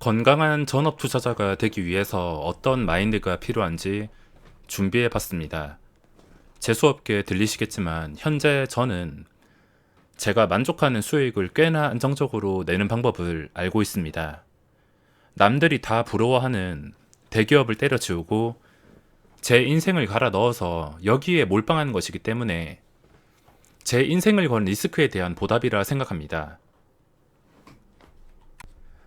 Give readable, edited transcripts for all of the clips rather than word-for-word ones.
건강한 전업 투자자가 되기 위해서 어떤 마인드가 필요한지 준비해 봤습니다. 재수없게 들리시겠지만 현재 저는 제가 만족하는 수익을 꽤나 안정적으로 내는 방법을 알고 있습니다. 남들이 다 부러워하는 대기업을 때려치우고 제 인생을 갈아 넣어서 여기에 몰빵하는 것이기 때문에 제 인생을 건 리스크에 대한 보답이라 생각합니다.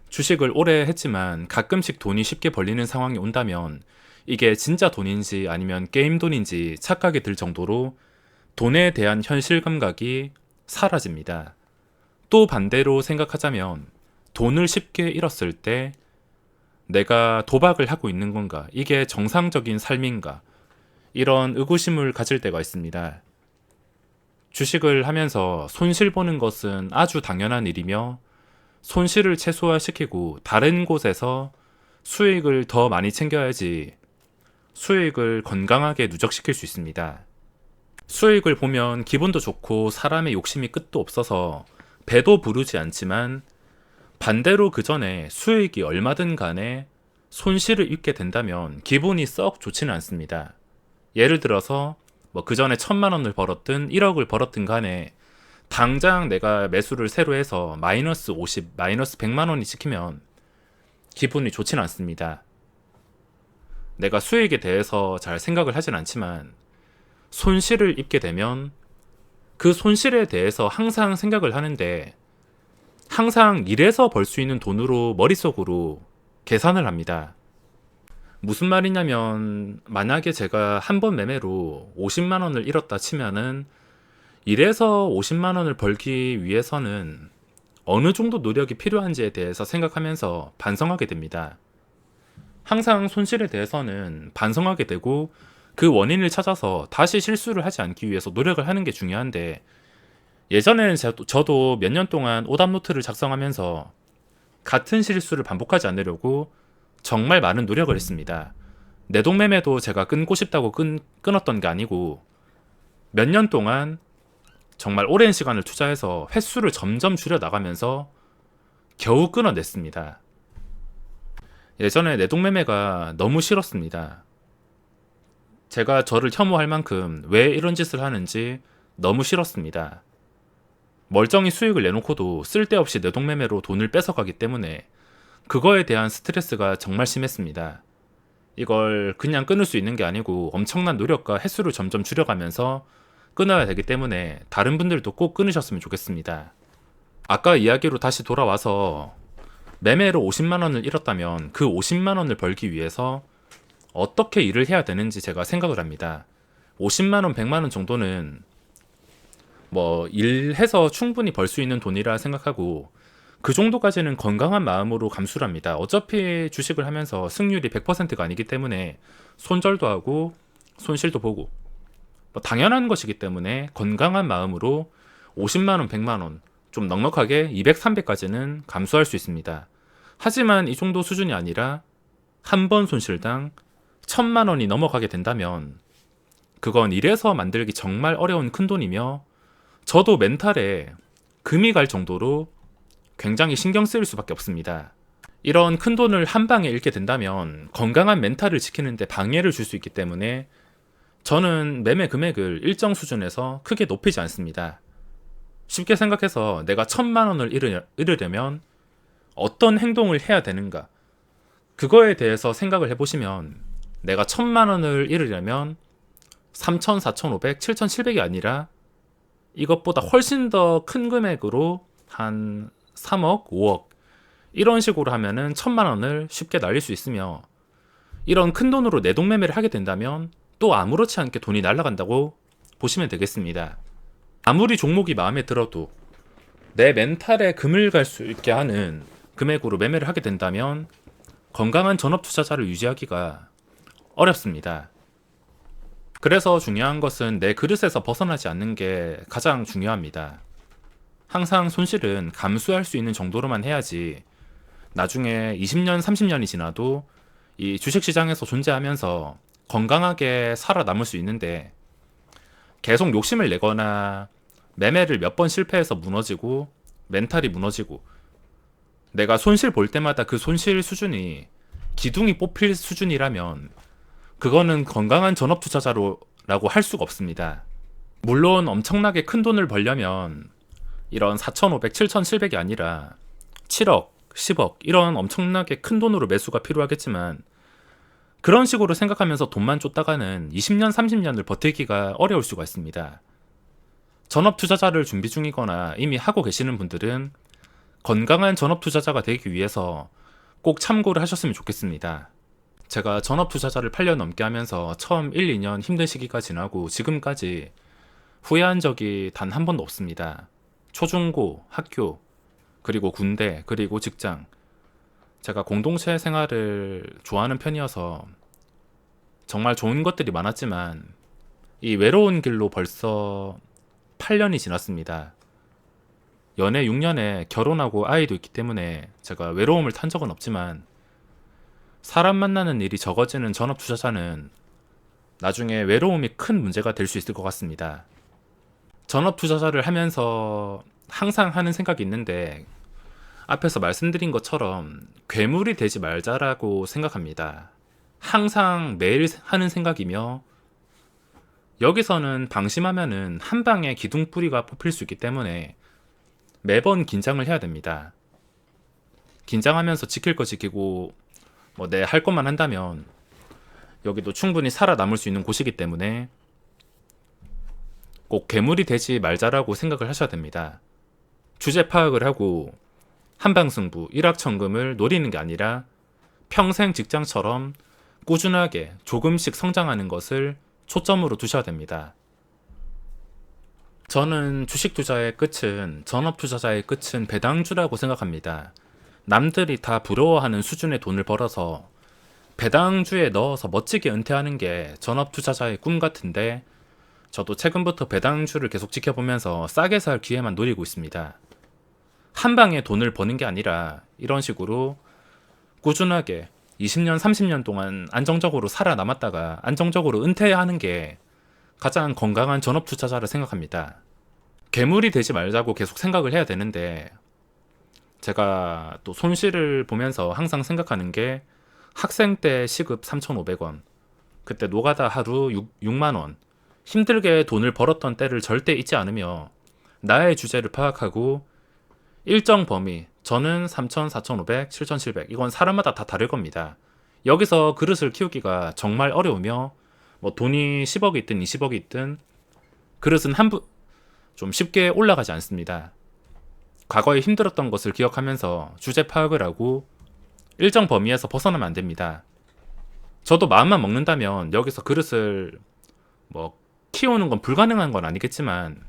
주식을 오래 했지만 가끔씩 돈이 쉽게 벌리는 상황이 온다면 이게 진짜 돈인지 아니면 게임 돈인지 착각이 들 정도로 돈에 대한 현실 감각이 사라집니다. 또 반대로 생각하자면 돈을 쉽게 잃었을 때 내가 도박을 하고 있는 건가? 이게 정상적인 삶인가? 이런 의구심을 가질 때가 있습니다. 주식을 하면서 손실 보는 것은 아주 당연한 일이며 손실을 최소화시키고 다른 곳에서 수익을 더 많이 챙겨야지 수익을 건강하게 누적시킬 수 있습니다. 수익을 보면 기분도 좋고 사람의 욕심이 끝도 없어서 배도 부르지 않지만 반대로 그 전에 수익이 얼마든 간에 손실을 입게 된다면 기분이 썩 좋지는 않습니다. 예를 들어서 그 전에 1,000만 원을 벌었든 1억을 벌었든 간에 당장 내가 매수를 새로 해서 마이너스 50, 마이너스 100만 원이 찍히면 기분이 좋지는 않습니다. 내가 수익에 대해서 잘 생각을 하진 않지만 손실을 입게 되면 그 손실에 대해서 항상 생각을 하는데 항상 일해서 벌 수 있는 돈으로 머릿속으로 계산을 합니다. 무슨 말이냐면 만약에 제가 한 번 매매로 50만 원을 잃었다 치면은 일해서 50만 원을 벌기 위해서는 어느 정도 노력이 필요한지에 대해서 생각하면서 반성하게 됩니다. 항상 손실에 대해서는 반성하게 되고 그 원인을 찾아서 다시 실수를 하지 않기 위해서 노력을 하는 게 중요한데 예전에는 저도 몇 년 동안 오답노트를 작성하면서 같은 실수를 반복하지 않으려고 정말 많은 노력을 했습니다. 내동매매도 제가 끊고 싶다고 끊었던 게 아니고 몇 년 동안 정말 오랜 시간을 투자해서 횟수를 점점 줄여 나가면서 겨우 끊어냈습니다. 예전에 내동매매가 너무 싫었습니다. 제가 저를 혐오할 만큼 왜 이런 짓을 하는지 너무 싫었습니다. 멀쩡히 수익을 내놓고도 쓸데없이 내동매매로 돈을 뺏어가기 때문에 그거에 대한 스트레스가 정말 심했습니다. 이걸 그냥 끊을 수 있는 게 아니고 엄청난 노력과 횟수를 점점 줄여가면서 끊어야 되기 때문에 다른 분들도 꼭 끊으셨으면 좋겠습니다. 아까 이야기로 다시 돌아와서 매매로 50만 원을 잃었다면 그 50만 원을 벌기 위해서 어떻게 일을 해야 되는지 제가 생각을 합니다. 50만 원, 100만 원 정도는 일해서 충분히 벌 수 있는 돈이라 생각하고 그 정도까지는 건강한 마음으로 감수를 합니다. 어차피 주식을 하면서 승률이 100%가 아니기 때문에 손절도 하고 손실도 보고 당연한 것이기 때문에 건강한 마음으로 50만 원, 100만 원, 좀 넉넉하게 200, 300까지는 감수할 수 있습니다. 하지만 이 정도 수준이 아니라 한 번 손실당 1,000만 원이 넘어가게 된다면 그건 이래서 만들기 정말 어려운 큰돈이며 저도 멘탈에 금이 갈 정도로 굉장히 신경 쓰일 수밖에 없습니다. 이런 큰돈을 한 방에 잃게 된다면 건강한 멘탈을 지키는데 방해를 줄 수 있기 때문에 저는 매매 금액을 일정 수준에서 크게 높이지 않습니다. 쉽게 생각해서 내가 1,000만 원을 잃으려면 어떤 행동을 해야 되는가? 그거에 대해서 생각을 해보시면 내가 1,000만 원을 잃으려면 3,000, 4,500, 7,700이 아니라 이것보다 훨씬 더 큰 금액으로 한 3억, 5억 이런 식으로 하면은 1,000만 원을 쉽게 날릴 수 있으며 이런 큰 돈으로 내동매매를 하게 된다면 또 아무렇지 않게 돈이 날아간다고 보시면 되겠습니다. 아무리 종목이 마음에 들어도 내 멘탈에 금을 갈 수 있게 하는 금액으로 매매를 하게 된다면 건강한 전업 투자자를 유지하기가 어렵습니다. 그래서 중요한 것은 내 그릇에서 벗어나지 않는 게 가장 중요합니다. 항상 손실은 감수할 수 있는 정도로만 해야지 나중에 20년, 30년이 지나도 이 주식시장에서 존재하면서 건강하게 살아남을 수 있는데 계속 욕심을 내거나 매매를 몇 번 실패해서 무너지고 멘탈이 무너지고 내가 손실 볼 때마다 그 손실 수준이 기둥이 뽑힐 수준이라면 그거는 건강한 전업 투자자라고 할 수가 없습니다. 물론 엄청나게 큰 돈을 벌려면 이런 4,500, 7,700이 아니라 7억, 10억 이런 엄청나게 큰 돈으로 매수가 필요하겠지만 그런 식으로 생각하면서 돈만 쫓다가는 20년, 30년을 버티기가 어려울 수가 있습니다. 전업 투자자를 준비 중이거나 이미 하고 계시는 분들은 건강한 전업 투자자가 되기 위해서 꼭 참고를 하셨으면 좋겠습니다. 제가 전업 투자자를 8년 넘게 하면서 처음 1, 2년 힘든 시기가 지나고 지금까지 후회한 적이 단 한 번도 없습니다. 초중고, 학교, 그리고 군대, 그리고 직장. 제가 공동체 생활을 좋아하는 편이어서 정말 좋은 것들이 많았지만 이 외로운 길로 벌써 8년이 지났습니다. 연애 6년에 결혼하고 아이도 있기 때문에 제가 외로움을 탄 적은 없지만 사람 만나는 일이 적어지는 전업 투자자는 나중에 외로움이 큰 문제가 될 수 있을 것 같습니다. 전업 투자자를 하면서 항상 하는 생각이 있는데 앞에서 말씀드린 것처럼 괴물이 되지 말자라고 생각합니다. 항상 매일 하는 생각이며 여기서는 방심하면은 한 방에 기둥뿌리가 뽑힐 수 있기 때문에 매번 긴장을 해야 됩니다. 긴장하면서 지킬 거 지키고 내 할 것만 한다면 여기도 충분히 살아남을 수 있는 곳이기 때문에 꼭 괴물이 되지 말자라고 생각을 하셔야 됩니다. 주제 파악을 하고 한방승부, 일확천금을 노리는 게 아니라 평생 직장처럼 꾸준하게 조금씩 성장하는 것을 초점으로 두셔야 됩니다. 저는 주식 투자의 끝은, 전업 투자자의 끝은 배당주라고 생각합니다. 남들이 다 부러워하는 수준의 돈을 벌어서 배당주에 넣어서 멋지게 은퇴하는 게 전업 투자자의 꿈 같은데 저도 최근부터 배당주를 계속 지켜보면서 싸게 살 기회만 노리고 있습니다. 한 방에 돈을 버는 게 아니라 이런 식으로 꾸준하게 20년, 30년 동안 안정적으로 살아남았다가 안정적으로 은퇴하는 게 가장 건강한 전업 투자자라 생각합니다. 괴물이 되지 말자고 계속 생각을 해야 되는데 제가 또 손실을 보면서 항상 생각하는 게 학생 때 시급 3,500원, 그때 노가다 하루 6만원, 힘들게 돈을 벌었던 때를 절대 잊지 않으며 나의 주제를 파악하고 일정 범위, 저는 3,000, 4,500, 7,700 이건 사람마다 다 다를 겁니다. 여기서 그릇을 키우기가 정말 어려우며 돈이 10억이 있든 20억이 있든 그릇은 좀 쉽게 올라가지 않습니다. 과거에 힘들었던 것을 기억하면서 주제 파악을 하고 일정 범위에서 벗어나면 안 됩니다. 저도 마음만 먹는다면 여기서 그릇을 키우는 건 불가능한 건 아니겠지만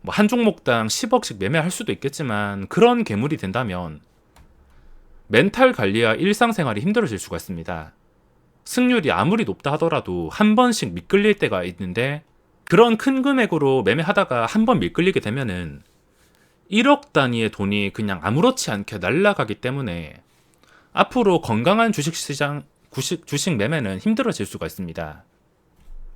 한 종목당 10억씩 매매할 수도 있겠지만 그런 괴물이 된다면 멘탈 관리와 일상생활이 힘들어질 수가 있습니다. 승률이 아무리 높다 하더라도 한 번씩 미끌릴 때가 있는데 그런 큰 금액으로 매매하다가 한 번 미끌리게 되면은 1억 단위의 돈이 그냥 아무렇지 않게 날아가기 때문에 앞으로 건강한 주식 매매는 힘들어질 수가 있습니다.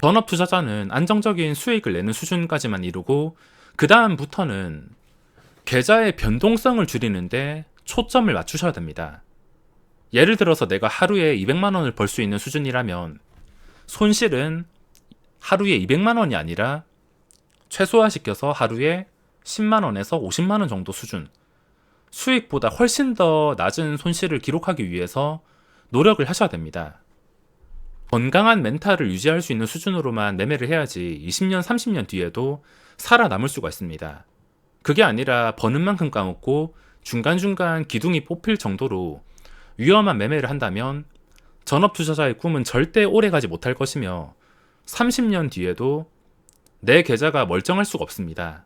전업 투자자는 안정적인 수익을 내는 수준까지만 이루고 그 다음부터는 계좌의 변동성을 줄이는데 초점을 맞추셔야 됩니다. 예를 들어서 내가 하루에 200만 원을 벌 수 있는 수준이라면 손실은 하루에 200만 원이 아니라 최소화시켜서 하루에 10만 원에서 50만 원 정도 수준, 수익보다 훨씬 더 낮은 손실을 기록하기 위해서 노력을 하셔야 됩니다. 건강한 멘탈을 유지할 수 있는 수준으로만 매매를 해야지 20년, 30년 뒤에도 살아남을 수가 있습니다. 그게 아니라 버는 만큼 까먹고 중간중간 기둥이 뽑힐 정도로 위험한 매매를 한다면 전업 투자자의 꿈은 절대 오래가지 못할 것이며 30년 뒤에도 내 계좌가 멀쩡할 수가 없습니다.